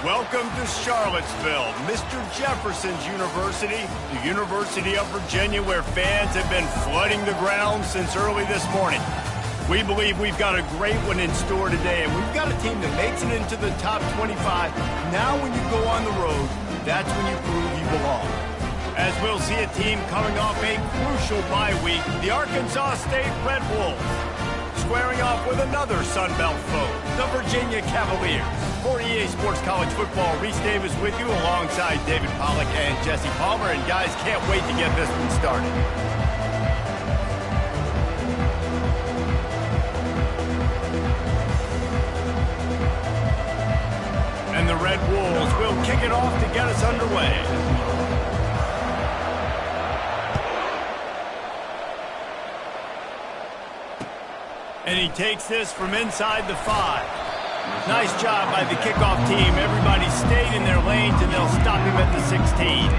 Welcome to Charlottesville, Mr. Jefferson's University, the University of Virginia, where fans have been flooding the grounds since early this morning. We believe we've got a great one in store today, and we've got a team that makes it into the top 25. Now when you go on the road, that's when you prove you belong. As we'll see a team coming off a crucial bye week, the Arkansas State Red Wolves, squaring off with another Sun Belt foe, the Virginia Cavaliers. For EA Sports College Football, Reese Davis with you alongside David Pollack and Jesse Palmer. And guys, can't wait to get this one started. And the Red Wolves will kick it off to get us underway. And he takes this from inside the 5. Nice job by the kickoff team. Everybody stayed in their lanes, and they'll stop him at the 16.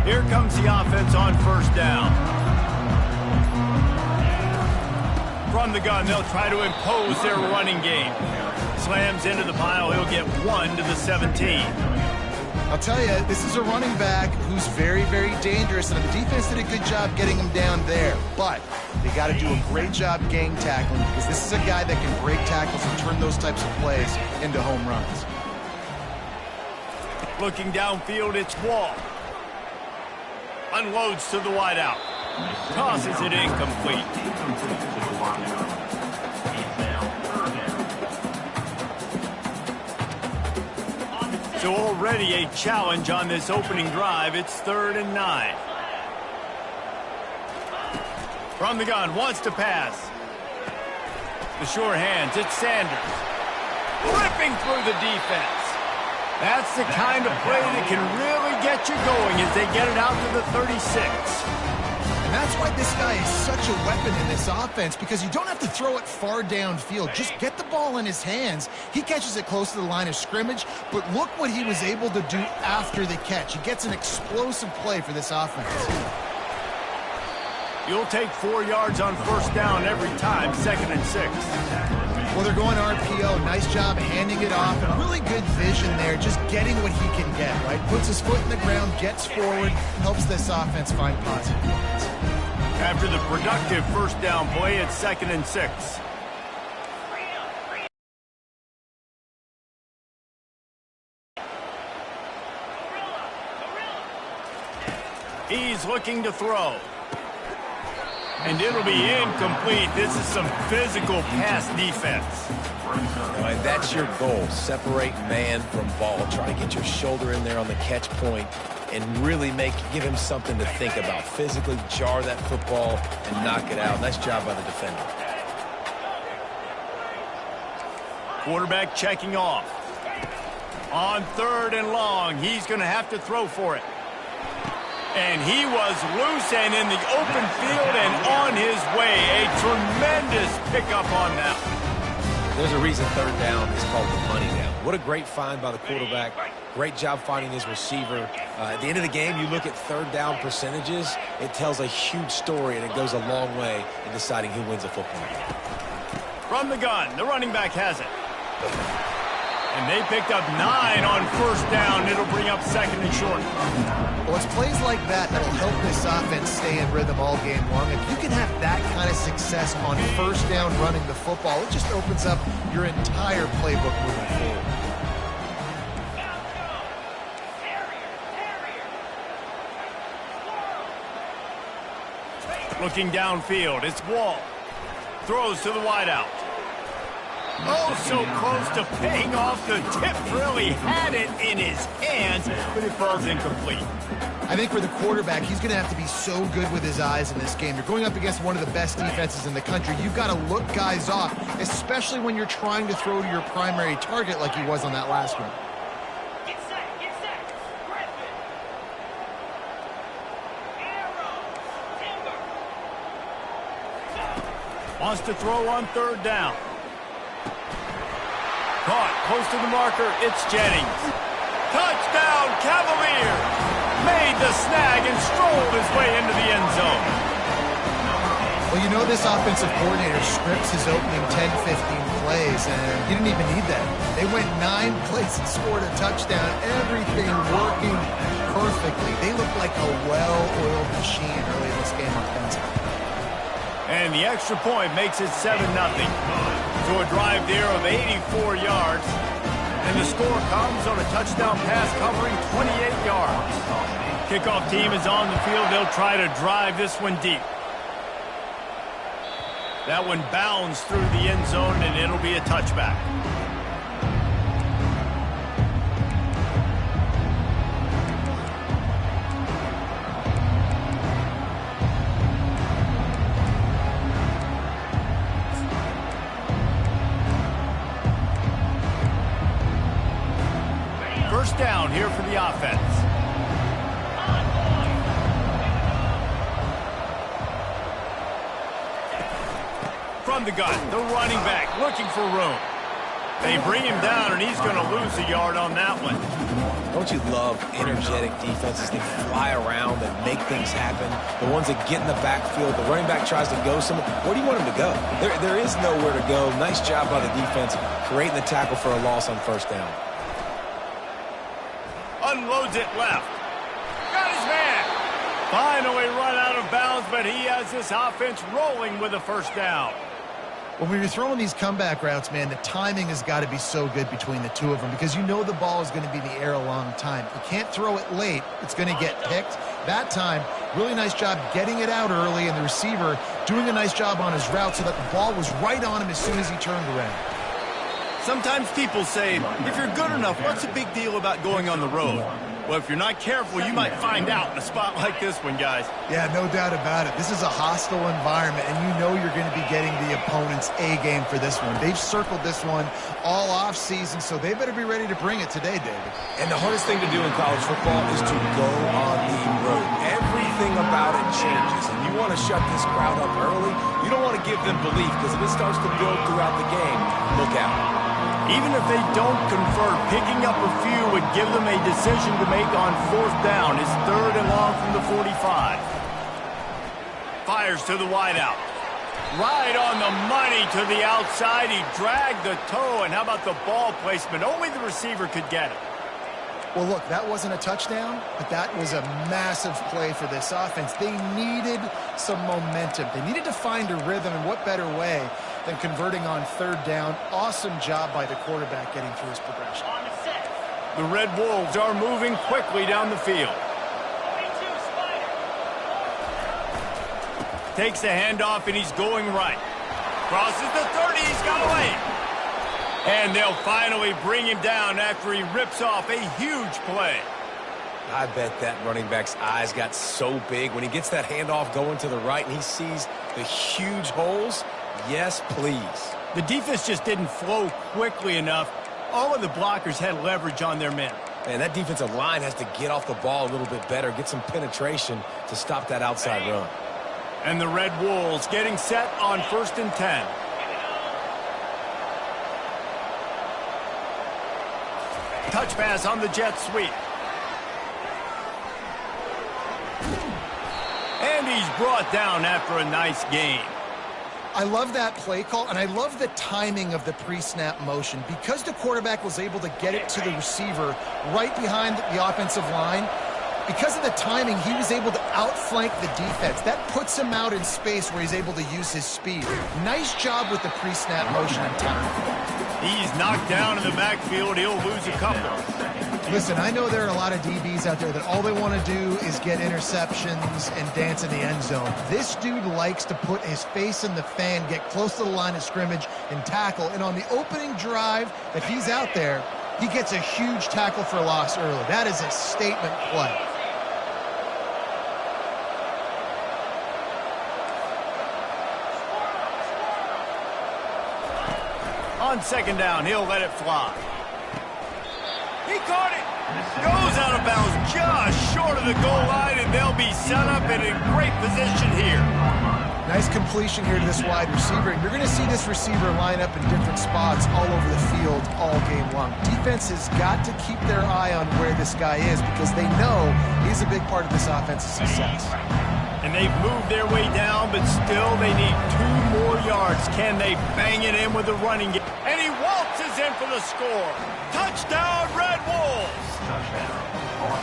Here comes the offense on first down. From the gun, they'll try to impose their running game. Slams into the pile. He'll get 1 to the 17. I'll tell you, this is a running back who's very, very dangerous, and the defense did a good job getting him down there. But they got to do a great job gang tackling, because this is a guy that can break tackles and turn those types of plays into home runs. Looking downfield, it's Wall. Unloads to the wideout. Tosses it incomplete. So already a challenge on this opening drive. It's 3rd and 9. From the gun, wants to pass. The sure hands, it's Sanders. Ripping through the defense. That's the kind of play that can really get you going as they get it out to the 36. And that's why this guy is such a weapon in this offense, because you don't have to throw it far downfield. Just get the ball in his hands. He catches it close to the line of scrimmage, but look what he was able to do after the catch. He gets an explosive play for this offense. You'll take 4 yards on first down every time, 2nd and 6. Well, they're going RPO. Nice job handing it off, and really good vision there, just getting what he can get, right? Puts his foot in the ground, gets forward, helps this offense find positive points. After the productive first down play, it's 2nd and 6. He's looking to throw. And it'll be incomplete. This is some physical pass defense. And that's your goal. Separate man from ball. Try to get your shoulder in there on the catch point and really give him something to think about. Physically jar that football and knock it out. Nice job by the defender. Quarterback checking off. On 3rd and long, he's going to have to throw for it. And he was loose and in the open field and on his way. A tremendous pickup on that. There's a reason 3rd down is called the money down. What a great find by the quarterback. Great job finding his receiver. At the end of the game, you look at 3rd down percentages. It tells a huge story, and it goes a long way in deciding who wins a football game. From the gun, the running back has it. And they picked up 9 on first down. It'll bring up 2nd and short. Well, it's plays like that that'll help this offense stay in rhythm all game long. If you can have that kind of success on first down running the football, it just opens up your entire playbook moving forward. Looking downfield, it's Wall. Throws to the wideout. Oh, so close to paying off. The tip really had it in his hands, but it falls incomplete. I think for the quarterback, he's going to have to be so good with his eyes in this game. You're going up against one of the best defenses in the country. You've got to look guys off, especially when you're trying to throw to your primary target like he was on that last one. Get set, Griffin. Arrow, Timber. Wants to throw on third down. Caught close to the marker. It's Jennings. Touchdown, Cavaliers! Made the snag and strolled his way into the end zone. Well, you know this offensive coordinator scripts his opening 10, 15 plays, and he didn't even need that. They went 9 plays and scored a touchdown. Everything working perfectly. They look like a well-oiled machine early in this game offensively. And the extra point makes it 7-0. So a drive there of 84 yards. And the score comes on a touchdown pass covering 28 yards. Kickoff team is on the field. They'll try to drive this one deep. That one bounds through the end zone, and it'll be a touchback. First down here for the offense. From the gun, the running back looking for room. They bring him down, and he's going to lose a yard on that one. Don't you love energetic defenses that fly around and make things happen? The ones that get in the backfield, the running back tries to go somewhere. Where do you want him to go? There is nowhere to go. Nice job by the defense creating the tackle for a loss on first down. Unloads it left. Got his man. Finally run out of bounds, but he has this offense rolling with a first down. When we were throwing these comeback routes, man, the timing has got to be so good between the two of them because you know the ball is going to be in the air a long time. You can't throw it late. It's going to get picked. That time, really nice job getting it out early, and the receiver doing a nice job on his route so that the ball was right on him as soon as he turned around. Sometimes people say, if you're good enough, what's the big deal about going on the road? Well, if you're not careful, you might find out in a spot like this one, guys. Yeah, no doubt about it. This is a hostile environment, and you know you're going to be getting the opponent's A game for this one. They've circled this one all off season, so they better be ready to bring it today, David. And the hardest thing to do in college football is to go on the road. Everything about it changes, and you want to shut this crowd up early. You don't want to give them belief, because if it starts to build throughout the game, look out. Even if they don't convert, picking up a few would give them a decision to make on fourth down. It's 3rd and long from the 45. Fires to the wideout. Right on the money to the outside. He dragged the toe, and how about the ball placement? Only the receiver could get it. Well, look, that wasn't a touchdown, but that was a massive play for this offense. They needed some momentum. They needed to find a rhythm, and what better way than converting on 3rd down. Awesome job by the quarterback getting through his progression. On the set. The Red Wolves are moving quickly down the field. 22, Spider. Takes the handoff, and he's going right. Crosses the 30. He's got away. And they'll finally bring him down after he rips off a huge play. I bet that running back's eyes got so big when he gets that handoff going to the right and he sees the huge holes. Yes, please. The defense just didn't flow quickly enough. All of the blockers had leverage on their men. Man, that defensive line has to get off the ball a little bit better, get some penetration to stop that outside run. And the Red Wolves getting set on 1st and 10. Touch pass on the jet sweep. And he's brought down after a nice gain. I love that play call, and I love the timing of the pre-snap motion. Because the quarterback was able to get it to the receiver right behind the offensive line, because of the timing, he was able to outflank the defense. That puts him out in space where he's able to use his speed. Nice job with the pre-snap motion and timing. He's knocked down in the backfield. He'll lose a couple. Listen, I know there are a lot of DBs out there that all they want to do is get interceptions and dance in the end zone. This dude likes to put his face in the fan, get close to the line of scrimmage, and tackle. And on the opening drive that he's out there, he gets a huge tackle for loss early. That is a statement play. On 2nd down, he'll let it fly. He caught it. Goes out of bounds just short of the goal line, and they'll be set up in a great position here. Nice completion here to this wide receiver. And you're going to see this receiver line up in different spots all over the field all game long. Defense has got to keep their eye on where this guy is because they know he's a big part of this offense's success. And they've moved their way down, but still they need 2 more yards. Can they bang it in with the running game? And he waltzes in for the score. Touchdown, Red Wolves!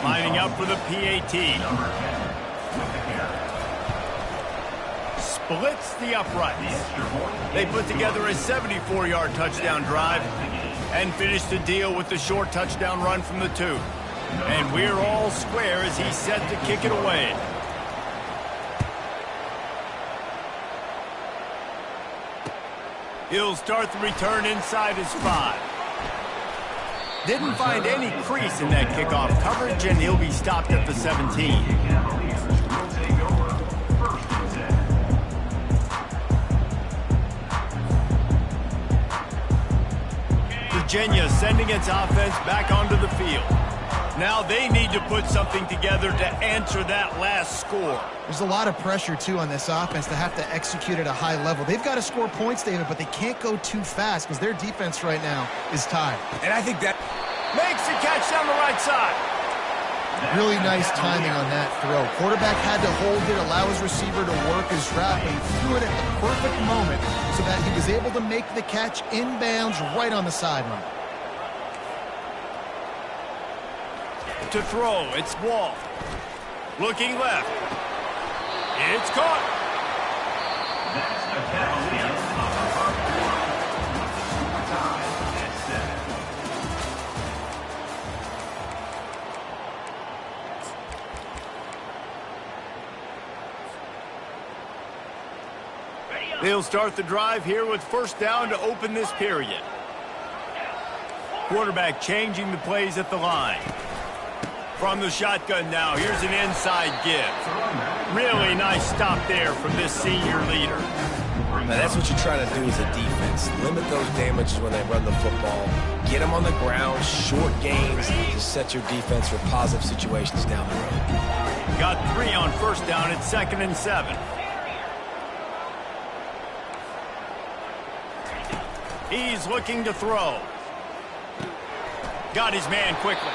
Lining up for the PAT. Splits the uprights. They put together a 74-yard touchdown drive and finish the deal with the short touchdown run from the 2. And we're all square as he's set to kick it away. He'll start the return inside his 5. Didn't find any crease in that kickoff coverage, and he'll be stopped at the 17. Virginia sending its offense back onto the field. Now they need to put something together to answer that last score. There's a lot of pressure, too, on this offense to have to execute at a high level. They've got to score points, David, but they can't go too fast because their defense right now is tired. And I think that makes the catch down the right side. Really nice timing on that throw. Quarterback had to hold it, allow his receiver to work his route, but he threw it at the perfect moment so that he was able to make the catch inbounds right on the sideline. To throw, it's Wall. Looking left. It's caught. They'll start the drive here with first down to open this period. Quarterback changing the plays at the line. From the shotgun now, here's an inside give. Really nice stop there from this senior leader. Now that's what you're trying to do as a defense. Limit those damages when they run the football. Get them on the ground, short gains, to set your defense for positive situations down the road. Got 3 on first down at 2nd and 7. He's looking to throw. Got his man quickly.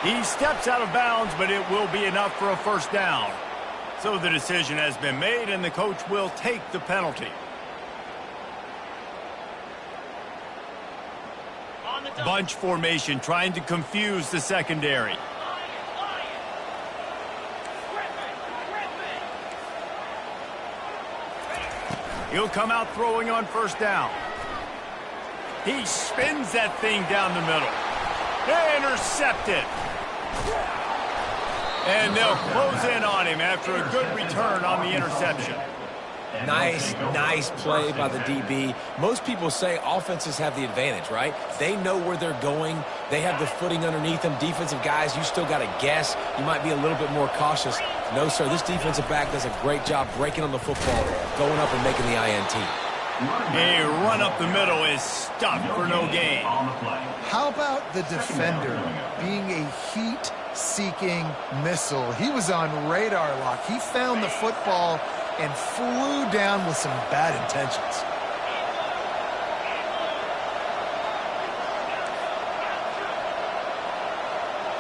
He steps out of bounds, but it will be enough for a first down. So the decision has been made, and the coach will take the penalty. Bunch formation, trying to confuse the secondary. He'll come out throwing on first down. He spins that thing down the middle. Intercepted. And they'll close in on him after a good return on the interception. Nice play by the DB. Most people say offenses have the advantage, right? They know where they're going. They have the footing underneath them. Defensive guys, you still got to guess. You might be a little bit more cautious. No, sir, this defensive back does a great job breaking on the football, going up and making the INT. A run up the middle is stuffed for no gain. How about the defender being a heat-seeking missile? He was on radar lock. He found the football and flew down with some bad intentions.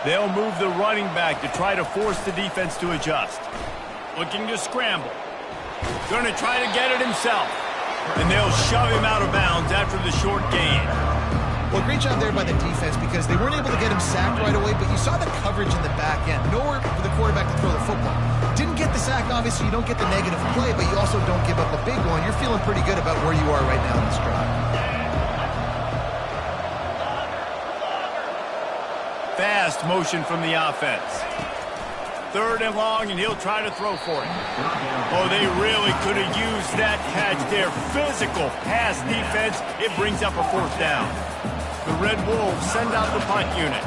They'll move the running back to try to force the defense to adjust. Looking to scramble. Going to try to get it himself. And they'll shove him out of bounds after the short gain. Well, great job there by the defense because they weren't able to get him sacked right away, but you saw the coverage in the back end. Nowhere for the quarterback to throw the football. Didn't get the sack, obviously. You don't get the negative play, but you also don't give up a big one. You're feeling pretty good about where you are right now in this drive. Fast motion from the offense. 3rd and long, and he'll try to throw for it. Oh, they really could have used that catch there. Physical pass defense. It brings up a 4th down. The Red Wolves send out the punt unit.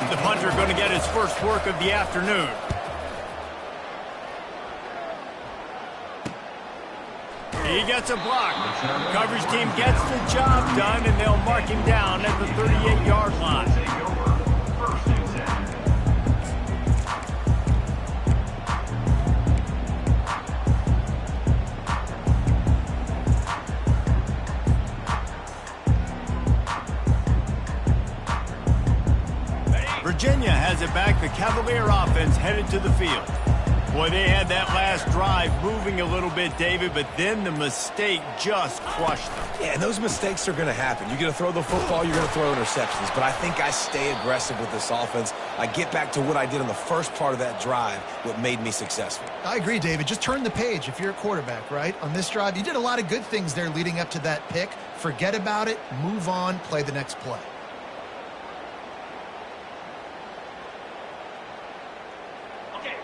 The punter going to get his first work of the afternoon. He gets a block. Coverage team gets the job done, and they'll mark him down at the 38-yard line. Virginia has it back. The Cavalier offense headed to the field. Boy, they had that last drive moving a little bit, David, but then the mistake just crushed them. Yeah, and those mistakes are going to happen. You're going to throw the football, you're going to throw interceptions. But I think I stay aggressive with this offense. I get back to what I did in the first part of that drive, what made me successful. I agree, David. Just turn the page if you're a quarterback, right? On this drive, you did a lot of good things there leading up to that pick. Forget about it, move on, play the next play.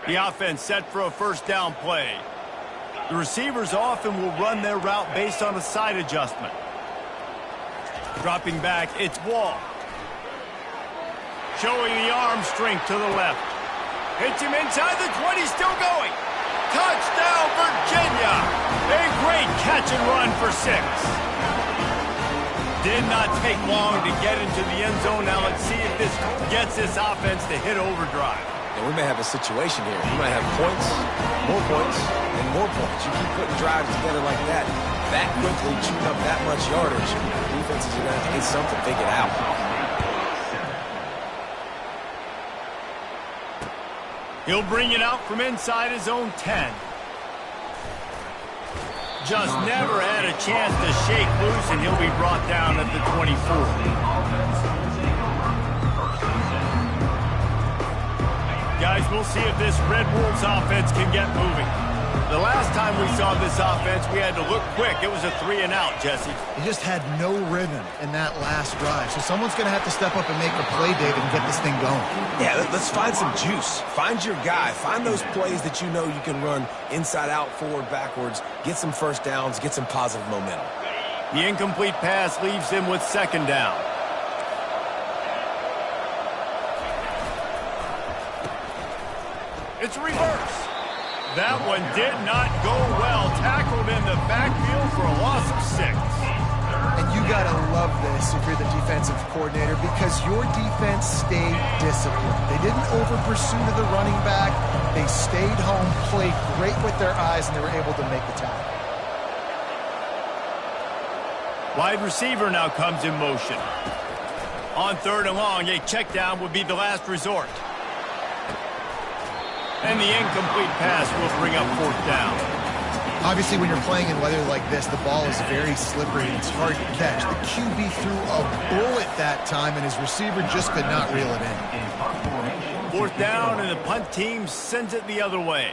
The offense set for a first down play. The receivers often will run their route based on a side adjustment. Dropping back, it's Wall. Showing the arm strength to the left. Hits him inside the 20, still going. Touchdown, Virginia! A great catch and run for 6. Did not take long to get into the end zone. Now let's see if this gets this offense to hit overdrive. And we may have a situation here. We might have points, and more points. You keep putting drives together like that quickly, chewing up that much yardage. Defenses are going to have to get something figured out. He'll bring it out from inside his own 10. Just never had a chance to shake loose, and he'll be brought down at the 24. Guys, we'll see if this Red Wolves offense can get moving. The last time we saw this offense, we had to look quick. It was a 3-and-out, Jesse. He just had no rhythm in that last drive. So someone's going to have to step up and make a play, David, and get this thing going. Yeah, let's find some juice. Find your guy. Find those plays that you know you can run inside out, forward, backwards. Get some first downs. Get some positive momentum. The incomplete pass leaves him with second down. It's reverse. That one did not go well. Tackled in the backfield for a loss of 6. And you got to love this if you're the defensive coordinator because your defense stayed disciplined. They didn't over-pursue to the running back. They stayed home, played great with their eyes, and they were able to make the tackle. Wide receiver now comes in motion. On 3rd and long, a check down would be the last resort. And the incomplete pass will bring up 4th down. Obviously, when you're playing in weather like this, the ball is very slippery and it's hard to catch. The QB threw a bullet that time, and his receiver just could not reel it in. 4th down, and the punt team sends it the other way.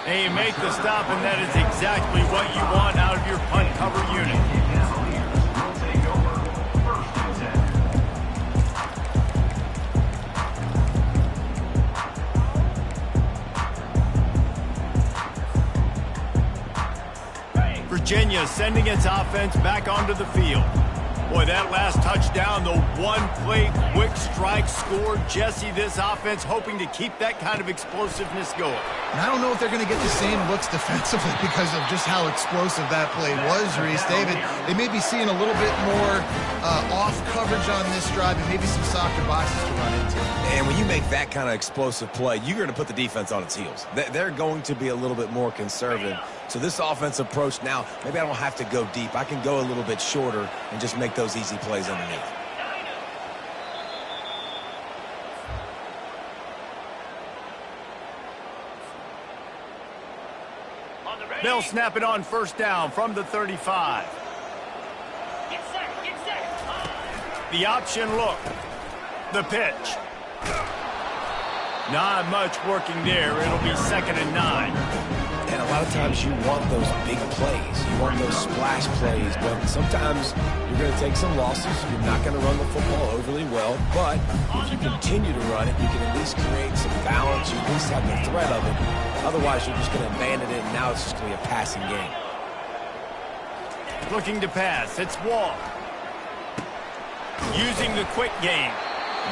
And you make the stop, and that is exactly what you want out of your punt cover unit. Virginia sending its offense back onto the field. Boy, that last touchdown, the one-play quick strike score. Jesse, this offense hoping to keep that kind of explosiveness going. And I don't know if they're going to get the same looks defensively because of just how explosive that play was, Reese. David, they may be seeing a little bit more off coverage on this drive and maybe some softer boxes to run into. And when you make that kind of explosive play, you're going to put the defense on its heels. They're going to be a little bit more conservative. So this offense approach now, maybe I don't have to go deep. I can go a little bit shorter and just make those easy plays underneath. They'll snap it on 1st down from the 35. Get set. The option look. The pitch. Not much working there. It'll be 2nd and 9. And a lot of times you want those big plays. You want those splash plays. But sometimes you're going to take some losses. You're not going to run the football overly well. But if you continue to run it, you can at least create some balance. You at least have the threat of it. Otherwise, you're just going to abandon it, and now it's just going to be a passing game. Looking to pass. It's Wall. Using the quick game.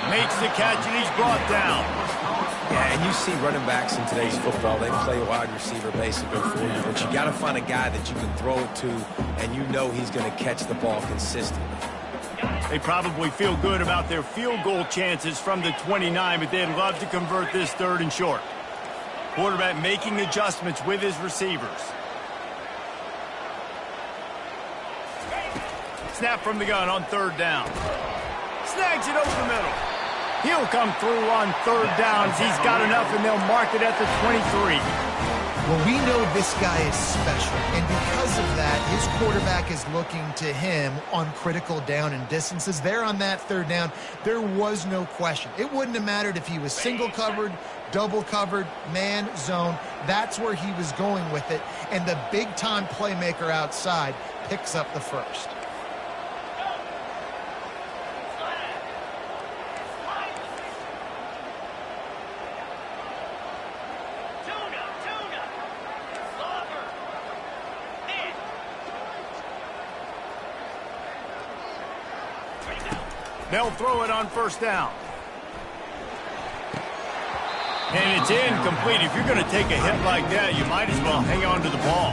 Makes the catch, and he's brought down. Yeah, and you see running backs in today's football, they play wide receiver basically for you, but you got to find a guy that you can throw it to, and you know he's going to catch the ball consistently. They probably feel good about their field goal chances from the 29, but they'd love to convert this 3rd and short. Quarterback making adjustments with his receivers. Snap from the gun on 3rd down. Snags it over the middle. He'll come through on third downs. He's got enough, and they'll mark it at the 23. Well, we know this guy is special, and because of that, his quarterback is looking to him on critical down and distances. There on that third down, there was no question. It wouldn't have mattered if he was single covered, double covered, man, zone. That's where he was going with it, and the big-time playmaker outside picks up the first. They'll throw it on first down. And it's incomplete. If you're going to take a hit like that, you might as well hang on to the ball.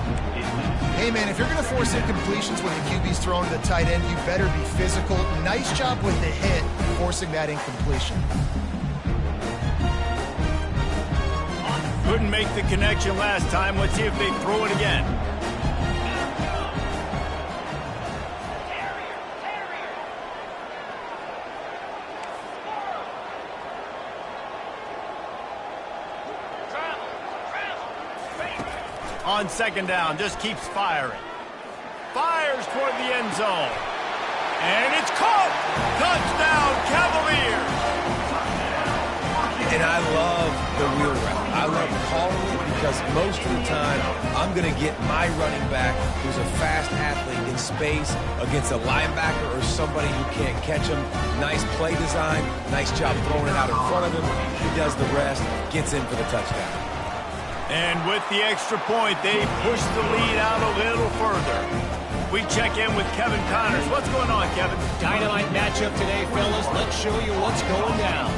Hey, man, if you're going to force incompletions when the QB's throwing to the tight end, you better be physical. Nice job with the hit, forcing that incompletion. Couldn't make the connection last time. Let's see if they throw it again. On second down, just keeps firing. Fires toward the end zone. And it's caught! Touchdown, Cavaliers! And I love the wheel route. I love calling it because most of the time, I'm going to get my running back, who's a fast athlete, in space against a linebacker or somebody who can't catch him. Nice play design. Nice job throwing it out in front of him. He does the rest, gets in for the touchdown. And with the extra point, they push the lead out a little further. We check in with Kevin Connors. What's going on, Kevin? Dynamite matchup today, fellas. Let's show you what's going down.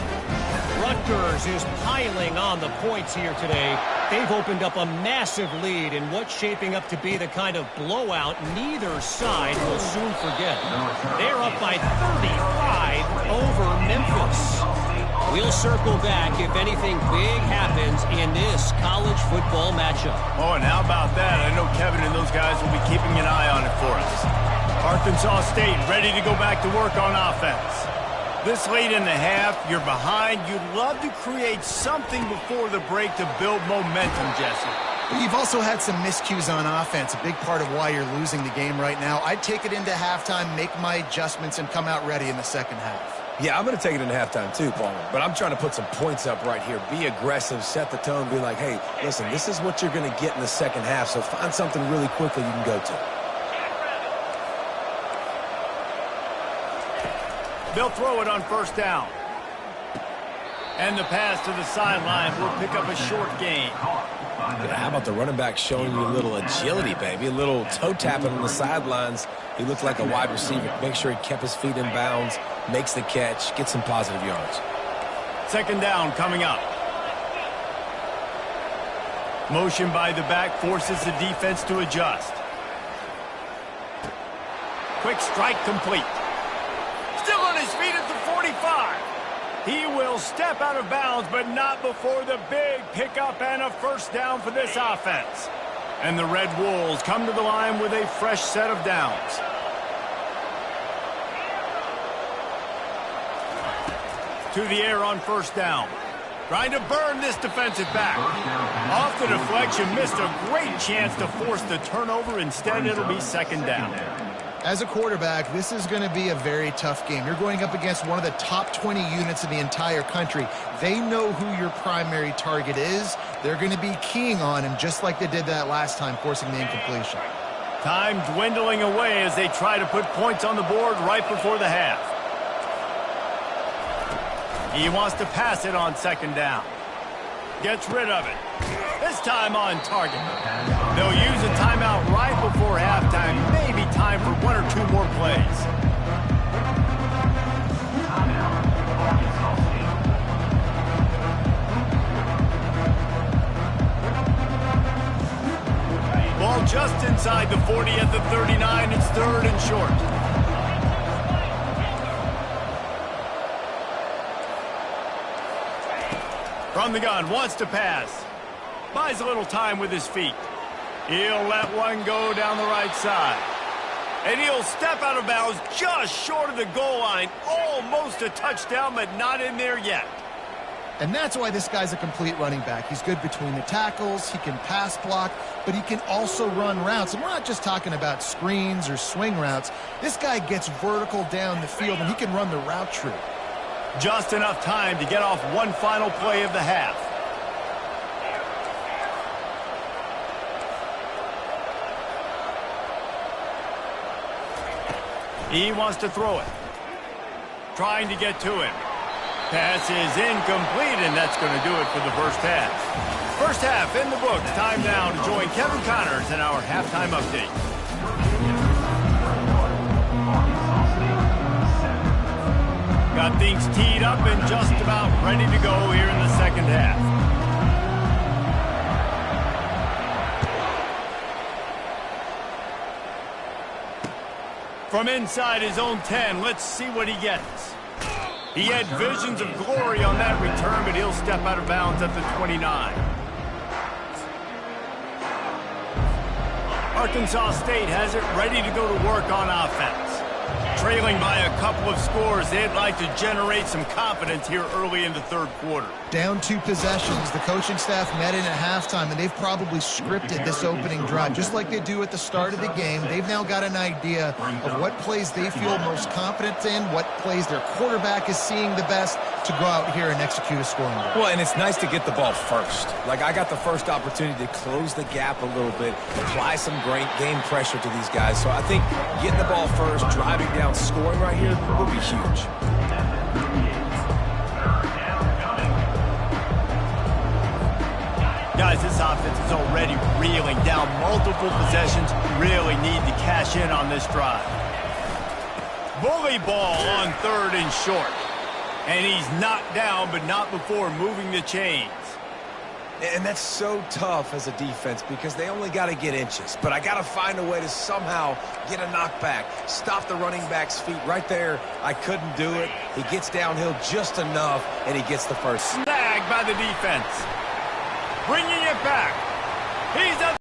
Rutgers is piling on the points here today. They've opened up a massive lead in what's shaping up to be the kind of blowout neither side will soon forget. They're up by 35 over Memphis. We'll circle back if anything big happens in this college football matchup. Oh, and how about that? I know Kevin and those guys will be keeping an eye on it for us. Arkansas State ready to go back to work on offense. This late in the half, you're behind. You'd love to create something before the break to build momentum, Jesse. You've also had some miscues on offense, a big part of why you're losing the game right now. I'd take it into halftime, make my adjustments, and come out ready in the second half. Yeah, I'm going to take it into halftime too, Palmer. But I'm trying to put some points up right here. Be aggressive, set the tone, be like, hey, listen, this is what you're going to get in the second half, so find something really quickly you can go to. They'll throw it on first down. And the pass to the sideline will pick up a short gain. Yeah, how about the running back showing you a little agility, baby? A little toe tapping on the sidelines. He looked like a wide receiver. Make sure he kept his feet in bounds, makes the catch, gets some positive yards. Second down coming up. Motion by the back forces the defense to adjust. Quick strike complete. Still on his feet at the 45. He will step out of bounds, but not before the big pickup and a first down for this offense. And the Red Wolves come to the line with a fresh set of downs. To the air on first down. Trying to burn this defensive back. Off the deflection, missed a great chance to force the turnover. Instead, it'll be second down. As a quarterback, this is going to be a very tough game. You're going up against one of the top 20 units in the entire country. They know who your primary target is. They're going to be keying on him just like they did that last time, forcing the incompletion. Time dwindling away as they try to put points on the board right before the half. He wants to pass it on second down. Gets rid of it. This time on target. They'll use a timeout right before halftime. Maybe time for one or two more plays. Ball just inside the 40 at the 39. It's third and short. From the gun, wants to pass. Buys a little time with his feet. He'll let one go down the right side. And he'll step out of bounds just short of the goal line. Almost a touchdown, but not in there yet. And that's why this guy's a complete running back. He's good between the tackles, he can pass block, but he can also run routes. And we're not just talking about screens or swing routes. This guy gets vertical down the field, and he can run the route tree. Just enough time to get off one final play of the half. He wants to throw it. Trying to get to him. Pass is incomplete, and that's going to do it for the first half. First half in the books. Time now to join Kevin Connors in our halftime update. Got things teed up and just about ready to go here in the second half. From inside his own 10, let's see what he gets. He had visions of glory on that return, but he'll step out of bounds at the 29. Arkansas State has it ready to go to work on offense. Trailing by a couple of scores, they'd like to generate some confidence here early in the third quarter. Down 2 possessions, the coaching staff met in at halftime, and they've probably scripted this opening drive. Just like they do at the start of the game, they've now got an idea of what plays they feel most confident in, what plays their quarterback is seeing the best to go out here and execute a scoring drive. Well, and it's nice to get the ball first. Like, I got the first opportunity to close the gap a little bit, apply some great game pressure to these guys. So I think getting the ball first, driving down, scoring right here will be huge. Guys, this offense is already reeling down multiple possessions. Really need to cash in on this drive. Bully ball on third and short. And he's knocked down, but not before moving the chains. And that's so tough as a defense because they only got to get inches. But I got to find a way to somehow get a knockback, stop the running back's feet. Right there, I couldn't do it. He gets downhill just enough, and he gets the first. Snagged by the defense. Bringing it back. He's up.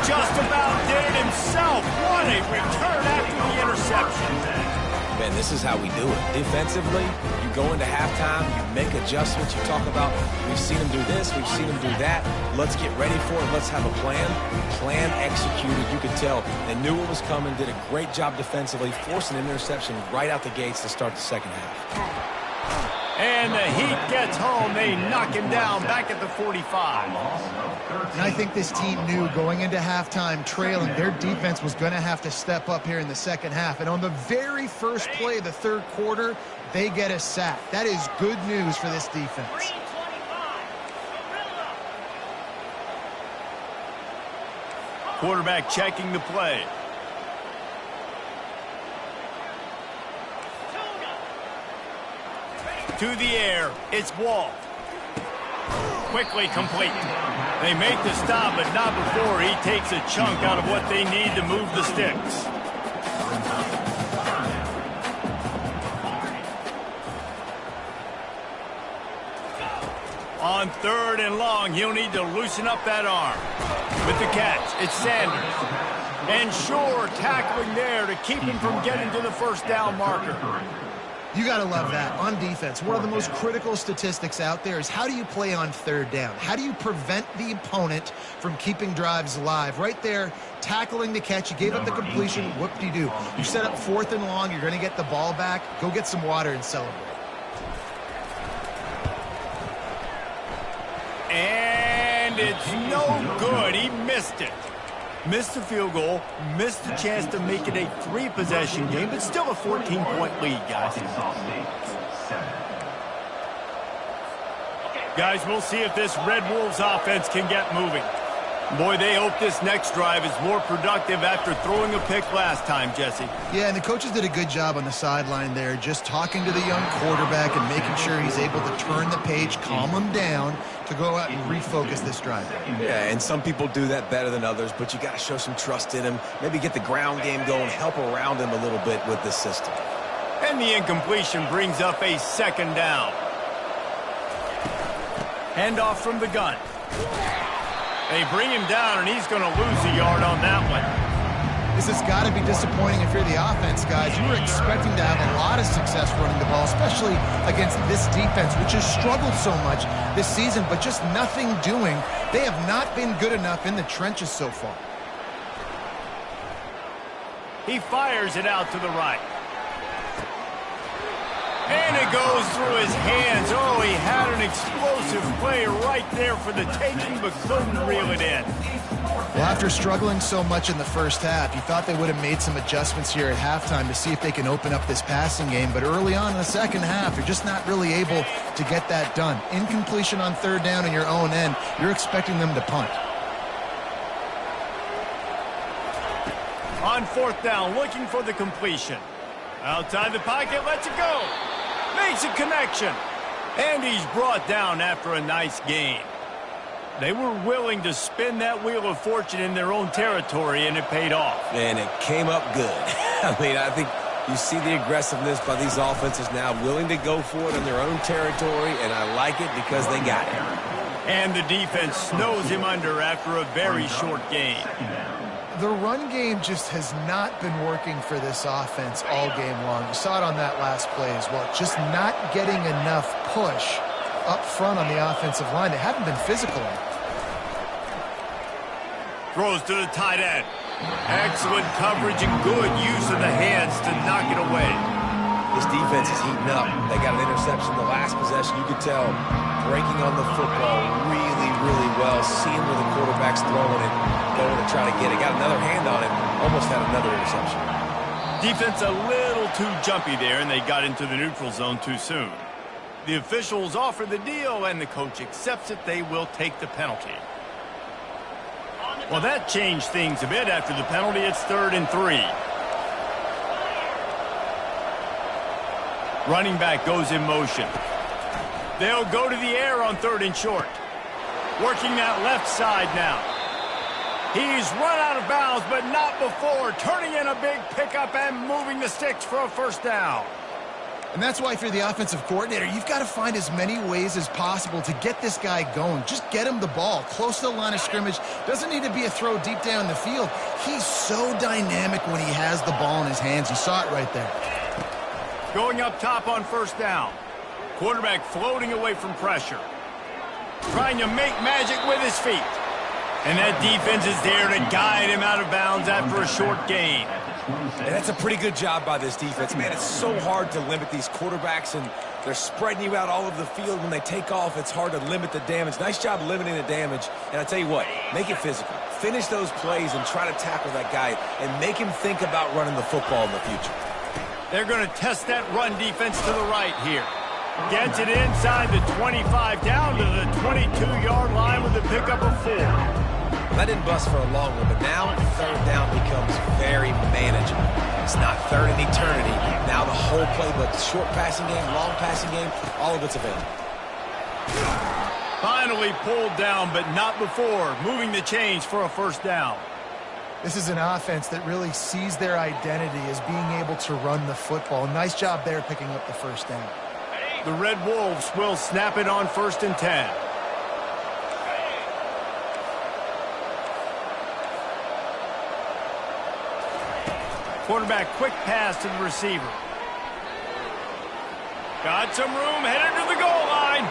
Just about did it himself. What a return after the interception. Man, this is how we do it. Defensively, you go into halftime, you make adjustments. You talk about, we've seen them do this, we've seen them do that. Let's get ready for it. Let's have a plan. Plan executed. You could tell they knew what was coming, did a great job defensively, forcing an interception right out the gates to start the second half. And the Heat gets home. They knock him down back at the 45. And I think this team knew going into halftime trailing, their defense was going to have to step up here in the second half. And on the very first play of the third quarter, they get a sack. That is good news for this defense. Quarterback checking the play. To the air, it's Wall. Quickly complete. They make the stop, but not before he takes a chunk out of what they need to move the sticks. On third and long, he'll need to loosen up that arm. With the catch, it's Sanders. And Shore tackling there to keep him from getting to the first down marker. You got to love that. On defense, one of the most critical statistics out there is how do you play on third down? How do you prevent the opponent from keeping drives alive? Right there, tackling the catch. You gave up the completion. What do? You set up fourth and long. You're going to get the ball back. Go get some water and celebrate. And it's no good. He missed it. Missed the field goal, missed the chance to make it a 3-possession game, but still a 14-point lead, guys. Guys, we'll see if this Red Wolves offense can get moving. Boy, they hope this next drive is more productive after throwing a pick last time, Jesse. Yeah, and the coaches did a good job on the sideline there, just talking to the young quarterback and making sure he's able to turn the page, calm him down, to go out and refocus this drive. Yeah, and some people do that better than others, but you got to show some trust in him, maybe get the ground game going, help around him a little bit with this system. And the incompletion brings up a second down. Handoff from the gun. They bring him down, and he's going to lose a yard on that one. This has got to be disappointing if you're the offense, guys. You were expecting to have a lot of success running the ball, especially against this defense, which has struggled so much this season, but just nothing doing. They have not been good enough in the trenches so far. He fires it out to the right. And it goes through his hands. Oh, he had an explosive play right there for the taking, but couldn't reel it in. Well, after struggling so much in the first half, you thought they would have made some adjustments here at halftime to see if they can open up this passing game. But early on in the second half, you're just not really able to get that done. Incompletion on third down in your own end, you're expecting them to punt. On fourth down, looking for the completion. Outside the pocket, lets it go. Makes a connection. And he's brought down after a nice gain. They were willing to spin that wheel of fortune in their own territory, and it paid off. And it came up good. I mean, I think you see the aggressiveness by these offenses now, willing to go for it in their own territory, and I like it because they got it. And the defense snows him under after a very short gain. The run game just has not been working for this offense all game long. You saw it on that last play as well. Just not getting enough push up front on the offensive line. They haven't been physical. Throws to the tight end. Excellent coverage and good use of the hands to knock it away. This defense is heating up. They got an interception the last possession. You could tell breaking on the football really, really well. Seeing where the quarterback's throwing it, going to try to get it. Got another hand on it. Almost had another interception. Defense a little too jumpy there, and they got into the neutral zone too soon. The officials offer the deal, and the coach accepts it. They will take the penalty. Well, that changed things a bit after the penalty. It's 3rd and 3. Running back goes in motion. They'll go to the air on 3rd and short. Working that left side now. He's run out of bounds, but not before. Turning in a big pickup and moving the sticks for a first down. And that's why if you're the offensive coordinator, you've got to find as many ways as possible to get this guy going. Just get him the ball close to the line of scrimmage. Doesn't need to be a throw deep down the field. He's so dynamic when he has the ball in his hands. You saw it right there. Going up top on first down. Quarterback floating away from pressure. Trying to make magic with his feet. And that defense is there to guide him out of bounds after a short gain. And that's a pretty good job by this defense. Man, it's so hard to limit these quarterbacks, and they're spreading you out all over the field. When they take off, it's hard to limit the damage. Nice job limiting the damage. And I tell you what, make it physical. Finish those plays and try to tackle that guy and make him think about running the football in the future. They're going to test that run defense to the right here. Gets it inside the 25, down to the 22-yard line with a pickup of 4. That didn't bust for a long one, but now 3rd down becomes very manageable. It's not 3rd in eternity. Now the whole playbook, short passing game, long passing game, all of it's available. Finally pulled down, but not before. Moving the chains for a first down. This is an offense that really sees their identity as being able to run the football. Nice job there picking up the first down. The Red Wolves will snap it on 1st and 10. Quarterback quick pass to the receiver. Got some room, headed to the goal line.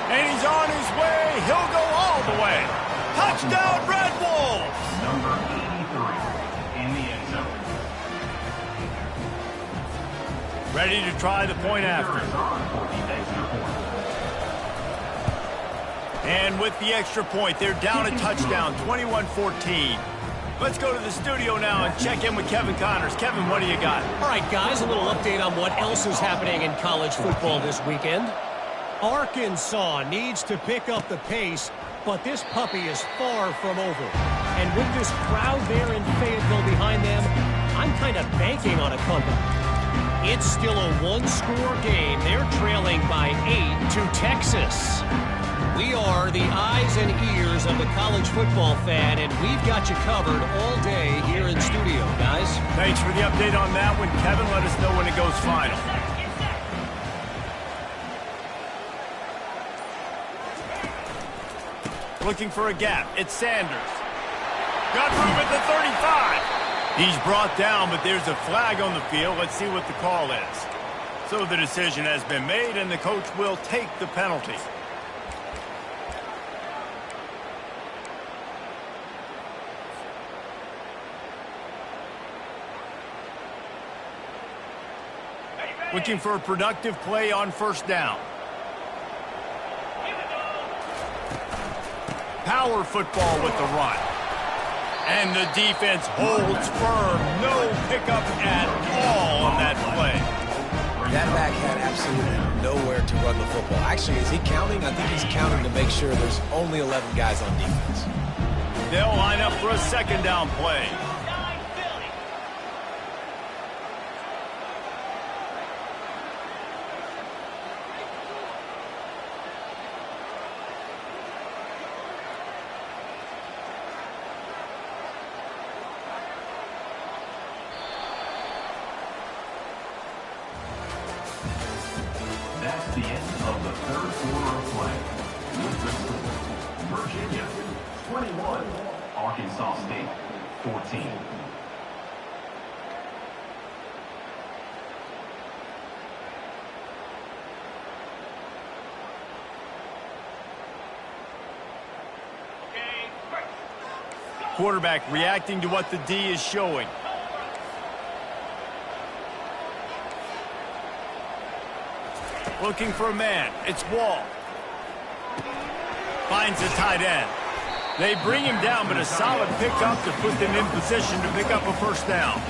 And he's on his way. He'll go all the way. Touchdown, Red Wolves! Number 83 in the end zone. Ready to try the point after. And with the extra point, they're down a touchdown, 21-14. Let's go to the studio now and check in with Kevin Connors. Kevin, what do you got? All right, guys, a little update on what else is happening in college football this weekend. Arkansas needs to pick up the pace, but this puppy is far from over. And with this crowd there in Fayetteville behind them, I'm kind of banking on a comeback. It's still a one-score game. They're trailing by 8 to Texas. We are the eyes and ears of the college football fan, and we've got you covered all day here in studio, guys. Thanks for the update on that one, Kevin. Let us know when it goes final. Looking for a gap. It's Sanders. Got room at the 35. He's brought down, but there's a flag on the field. Let's see what the call is. So the decision has been made, and the coach will take the penalty. Looking for a productive play on first down. Power football with the run. And the defense holds firm. No pickup at all on that play. That back had absolutely nowhere to run the football. Actually, is he counting? I think he's counting to make sure there's only 11 guys on defense. They'll line up for a second down play. That's the end of the third quarter of play. With the score, Virginia 21, Arkansas State 14. Quarterback reacting to what the D is showing. Looking for a man. It's Wall. Finds a tight end. They bring him down, but a solid pickup to put them in position to pick up a first down.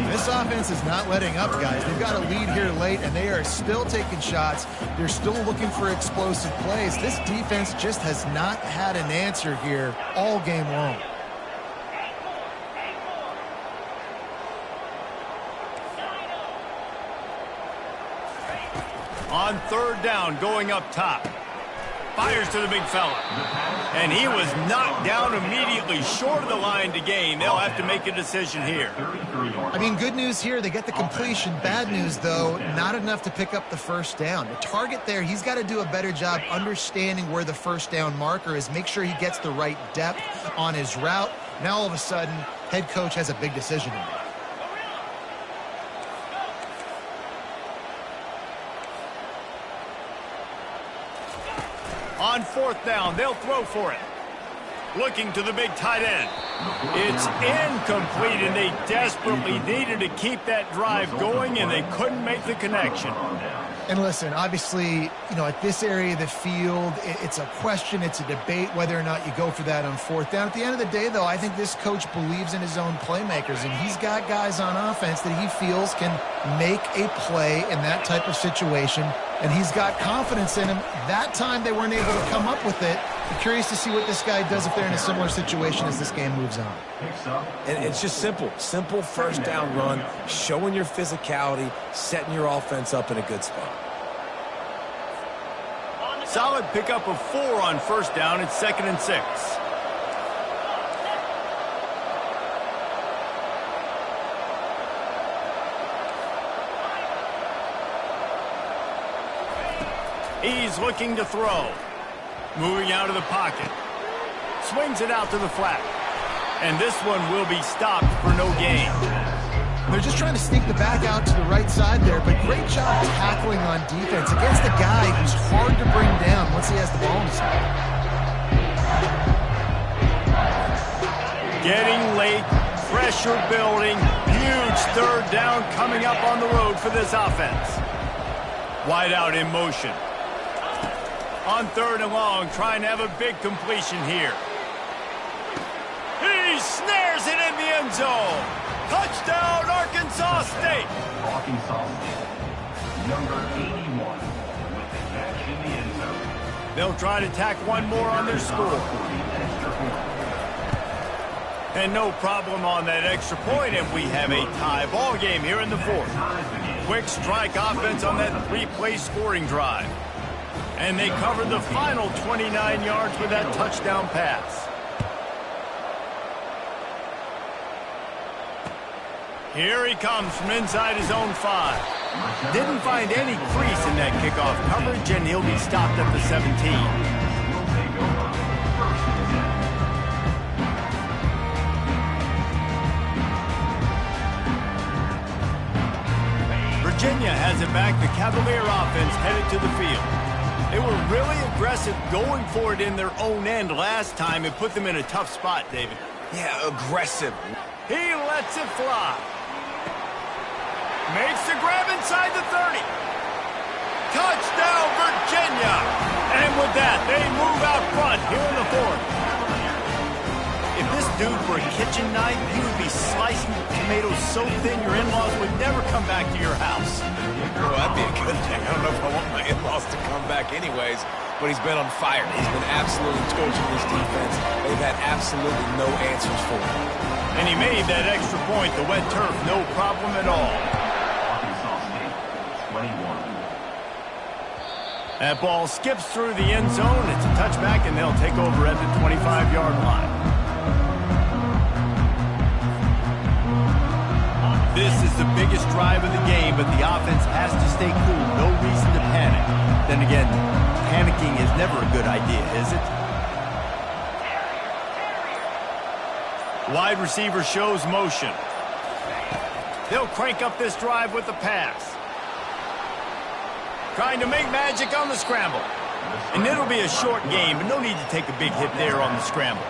This offense is not letting up, guys. They've got a lead here late, and they are still taking shots. They're still looking for explosive plays. This defense just has not had an answer here all game long. On third down, going up top. Fires to the big fella. And he was knocked down immediately short of the line to gain. They'll have to make a decision here. I mean, good news here, they get the completion. Bad news, though, not enough to pick up the first down. The target there, he's got to do a better job understanding where the first down marker is, make sure he gets the right depth on his route. Now, all of a sudden, head coach has a big decision to make. On fourth down, they'll throw for it. Looking to the big tight end. It's incomplete, and they desperately needed to keep that drive going, and they couldn't make the connection. And listen, obviously, you know, at this area of the field, it's a question, it's a debate whether or not you go for that on fourth down. At the end of the day, though, I think this coach believes in his own playmakers, and he's got guys on offense that he feels can make a play in that type of situation, and he's got confidence in him. That time they weren't able to come up with it. I'm curious to see what this guy does if they're in a similar situation as this game moves on. And it's just simple first down run, showing your physicality, setting your offense up in a good spot. Solid pickup of 4 on first down. It's 2nd and 6. He's looking to throw. Moving out of the pocket. Swings it out to the flat. And this one will be stopped for no gain. They're just trying to sneak the back out to the right side there, but great job tackling on defense against a guy who's hard to bring down once he has the ball in his hand. Getting late, pressure building, huge third down coming up on the road for this offense. Wide out in motion. On third and long, trying to have a big completion here. He snares it in the end zone. Touchdown, Arkansas State. Arkansas State, number 81, with the catch in the end zone. They'll try to tack one more on their score. And no problem on that extra point, and we have a tie ball game here in the fourth. Quick strike offense on that 3-play scoring drive. And they covered the final 29 yards with that touchdown pass. Here he comes from inside his own 5. Didn't find any crease in that kickoff coverage, and he'll be stopped at the 17. Virginia has it back. The Cavalier offense headed to the field. They were really aggressive going for it in their own end last time. It put them in a tough spot, David. Yeah, aggressive. He lets it fly. Makes the grab inside the 30. Touchdown, Virginia! And with that, they move out front here in the fourth. If this dude were a kitchen knife, he would be slicing tomatoes so thin your in-laws would never come back to your house. Well, that'd be a good thing. I don't know if I want my in-laws to come back anyways, but he's been on fire. He's been absolutely torching this defense. They've had absolutely no answers for him. And he made that extra point, the wet turf, no problem at all. Arkansas State, 21. That ball skips through the end zone. It's a touchback, and they'll take over at the 25-yard line. This is the biggest drive of the game, but the offense has to stay cool. No reason to panic. Then again, panicking is never a good idea, is it? Wide receiver shows motion. They'll crank up this drive with the pass. Trying to make magic on the scramble. And it'll be a short game, but no need to take a big hit there on the scramble.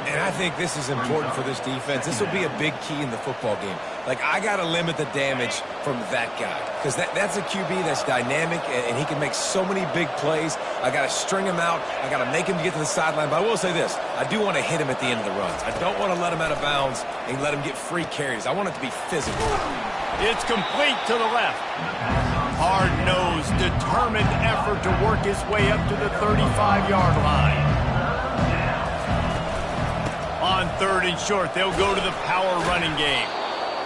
And I think this is important for this defense. This will be a big key in the football game. Like, I got to limit the damage from that guy. Because that's a QB that's dynamic, and he can make so many big plays. I got to string him out. I got to make him get to the sideline. But I will say this. I do want to hit him at the end of the runs. I don't want to let him out of bounds and let him get free carries. I want it to be physical. It's complete to the left. Hard-nosed, determined effort to work his way up to the 35-yard line. On 3rd and short, they'll go to the power running game.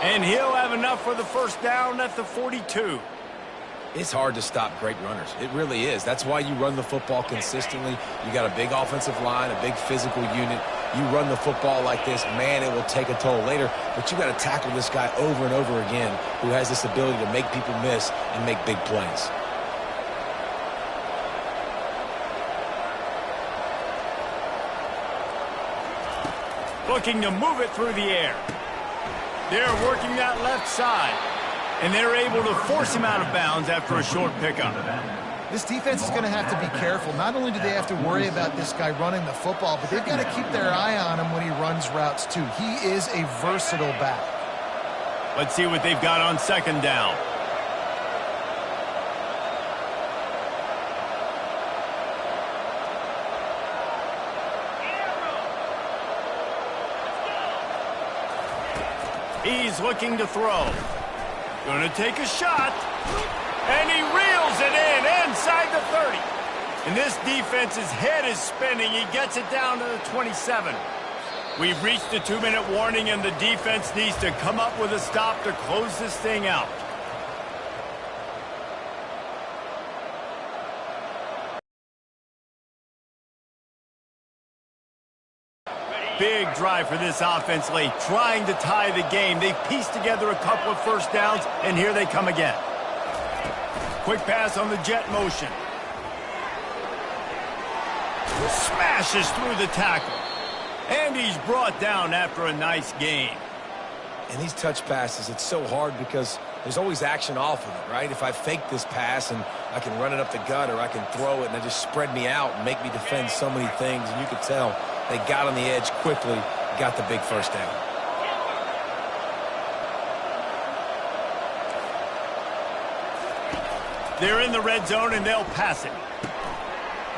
And he'll have enough for the first down at the 42. It's hard to stop great runners. It really is. That's why you run the football consistently. You got a big offensive line, a big physical unit. You run the football like this, man, it will take a toll later. But you got to tackle this guy over and over again who has this ability to make people miss and make big plays. Looking to move it through the air. They're working that left side. And they're able to force him out of bounds after a short pickup. This defense is going to have to be careful. Not only do they have to worry about this guy running the football, but they've got to keep their eye on him when he runs routes too. He is a versatile back. Let's see what they've got on 2nd down. He's looking to throw. Going to take a shot. And he reels it in inside the 30. And this defense's head is spinning. He gets it down to the 27. We've reached the 2-minute warning, and the defense needs to come up with a stop to close this thing out. Big drive for this offense late, trying to tie the game. They've pieced together a couple of first downs, and here they come again. Quick pass on the jet motion. Smashes through the tackle. And he's brought down after a nice gain. And these touch passes, it's so hard because there's always action off of it, right? If I fake this pass and I can run it up the gut, or I can throw it and they just spread me out and make me defend so many things, and you could tell they got on the edge quickly, got the big first down. They're in the red zone, and they'll pass it.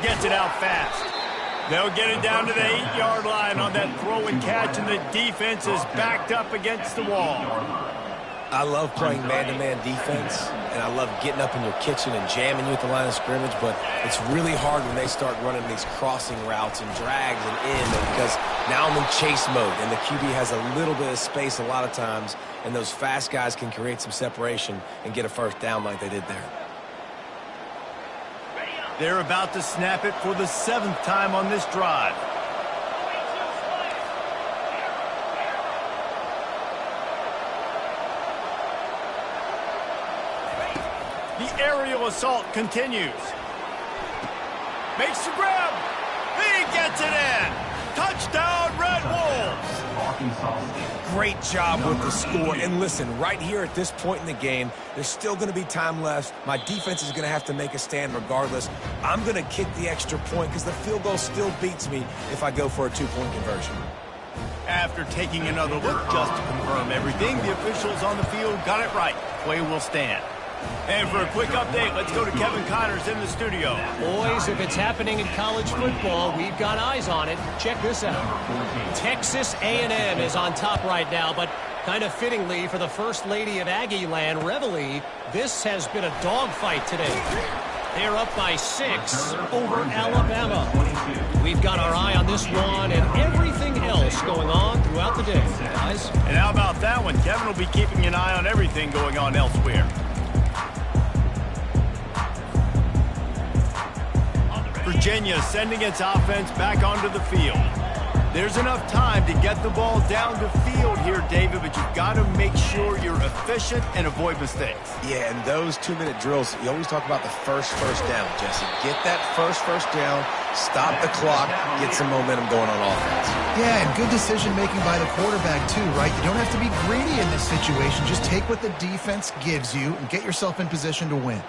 Gets it out fast. They'll get it down to the 8-yard line on that throw and catch, and the defense is backed up against the wall. I love playing man-to-man defense, and I love getting up in your kitchen and jamming you at the line of scrimmage, but it's really hard when they start running these crossing routes and drags and in, because now I'm in chase mode, and the QB has a little bit of space a lot of times, and those fast guys can create some separation and get a first down like they did there. They're about to snap it for the 7th time on this drive. The aerial assault continues. Makes the grab. He gets it in. Touchdown, Red Wolves. Great job with the score. And listen, right here at this point in the game, there's still going to be time left. My defense is going to have to make a stand regardless. I'm going to kick the extra point because the field goal still beats me if I go for a two-point conversion. After taking another look just to confirm everything, the officials on the field got it right. Play will stand. And for a quick update, let's go to Kevin Connors in the studio. Boys, if it's happening in college football, we've got eyes on it. Check this out. Texas A&M is on top right now, but kind of fittingly for the First Lady of Aggie Land, Reveille, this has been a dogfight today. They're up by 6 over Alabama. We've got our eye on this one and everything else going on throughout the day, guys. And how about that one? Kevin will be keeping an eye on everything going on elsewhere. Virginia sending its offense back onto the field. There's enough time to get the ball down the field here, David, but you've got to make sure you're efficient and avoid mistakes. Yeah, and those 2-minute drills, you always talk about the first down, Jesse. Get that first down, stop the clock, get some momentum going on offense. Yeah, and good decision-making by the quarterback, too, right? You don't have to be greedy in this situation. Just take what the defense gives you and get yourself in position to win.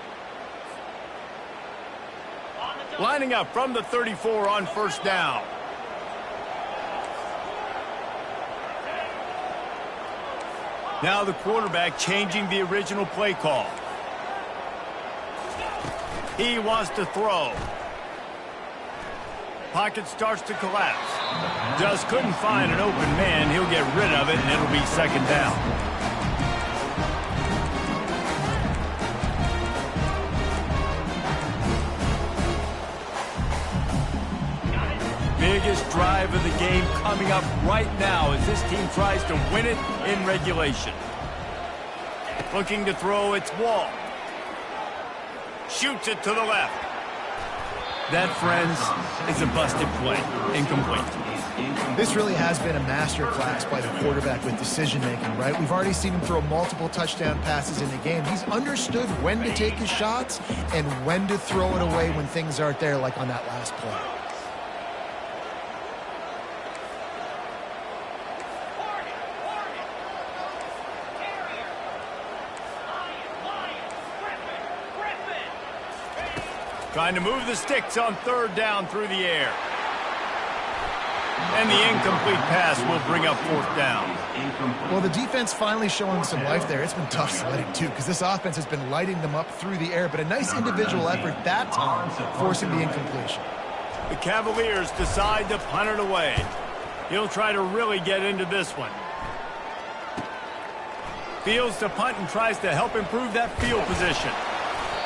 Lining up from the 34 on first down. Now the quarterback changing the original play call. He wants to throw. Pocket starts to collapse. Just couldn't find an open man. He'll get rid of it, and it'll be second down. Biggest drive of the game coming up right now as this team tries to win it in regulation. Looking to throw, it's Wall. Shoots it to the left. That, friends, is a busted play. Incomplete. This really has been a master class by the quarterback with decision-making, right? We've already seen him throw multiple touchdown passes in the game. He's understood when to take his shots and when to throw it away when things aren't there, like on that last play. Trying to move the sticks on third down through the air. And the incomplete pass will bring up fourth down. Well, the defense finally showing some life there. It's been tough sledding, too, because this offense has been lighting them up through the air, but a nice individual effort that time, forcing the incompletion. The Cavaliers decide to punt it away. He'll try to really get into this one. Fields to punt and tries to help improve that field position.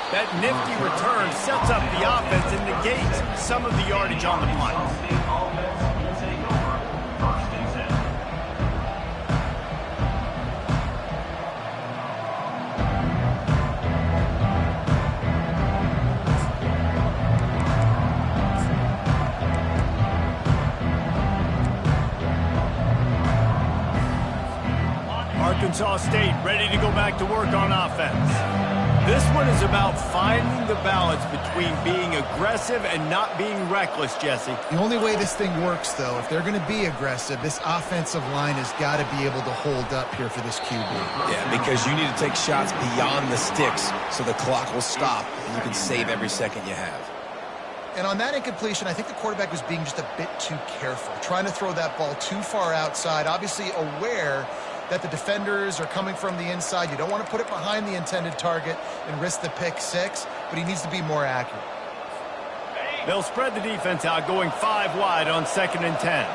That nifty return sets up the offense and negates some of the yardage on the punt. Arkansas State ready to go back to work on offense. This one is about finding the balance between being aggressive and not being reckless, Jesse. The only way this thing works, though, if they're going to be aggressive, this offensive line has got to be able to hold up here for this QB. Yeah, because you need to take shots beyond the sticks so the clock will stop and you can save every second you have. And on that incompletion, I think the quarterback was being just a bit too careful, trying to throw that ball too far outside, obviously aware that the defenders are coming from the inside. You don't want to put it behind the intended target and risk the pick six, but he needs to be more accurate. They'll spread the defense out, going 5 wide on 2nd and 10.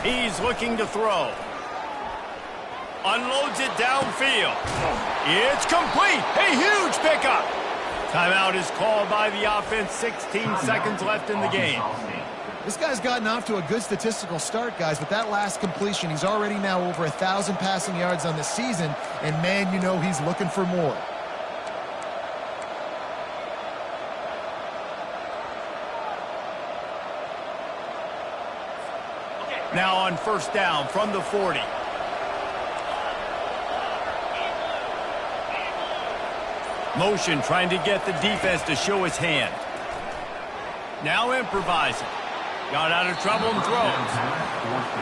He's looking to throw. Unloads it downfield. It's complete. A huge pickup. Timeout is called by the offense. 16 seconds left in the game. This guy's gotten off to a good statistical start, guys, but that last completion, he's already now over 1,000 passing yards on the season, and man, you know he's looking for more. Now on first down from the 40. Motion trying to get the defense to show his hand. Now improvising. Got out of trouble and throws.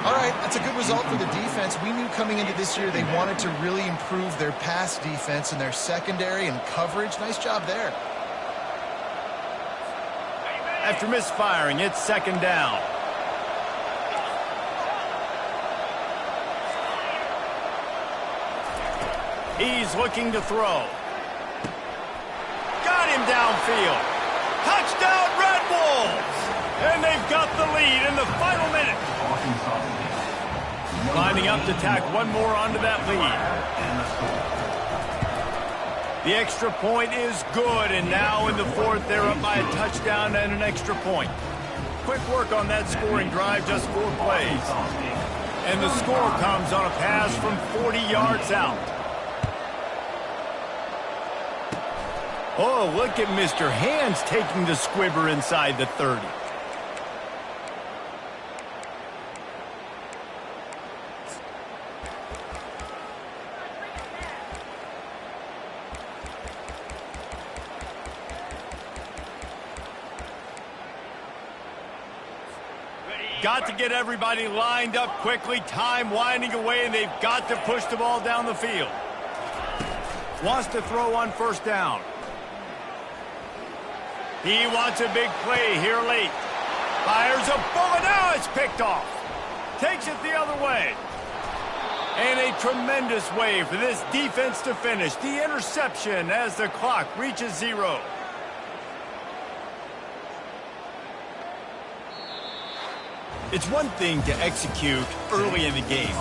All right, that's a good result for the defense. We knew coming into this year they wanted to really improve their pass defense and their secondary and coverage. Nice job there. After misfiring, it's second down. He's looking to throw. Got him downfield. Touchdown, Red Wolves! And they've got the lead in the final minute. Lining up to tack one more onto that lead. The extra point is good, and now in the fourth, they're up by a touchdown and an extra point. Quick work on that scoring drive, just 4 plays. And the score comes on a pass from 40 yards out. Oh, look at Mr. Hands taking the squibber inside the 30. Got to get everybody lined up quickly, time winding away, and they've got to push the ball down the field. Wants to throw on first down. He wants a big play here late. Fires a bullet. Now it's picked off. Takes it the other way. And a tremendous way for this defense to finish. The interception as the clock reaches 0. It's one thing to execute early in the game.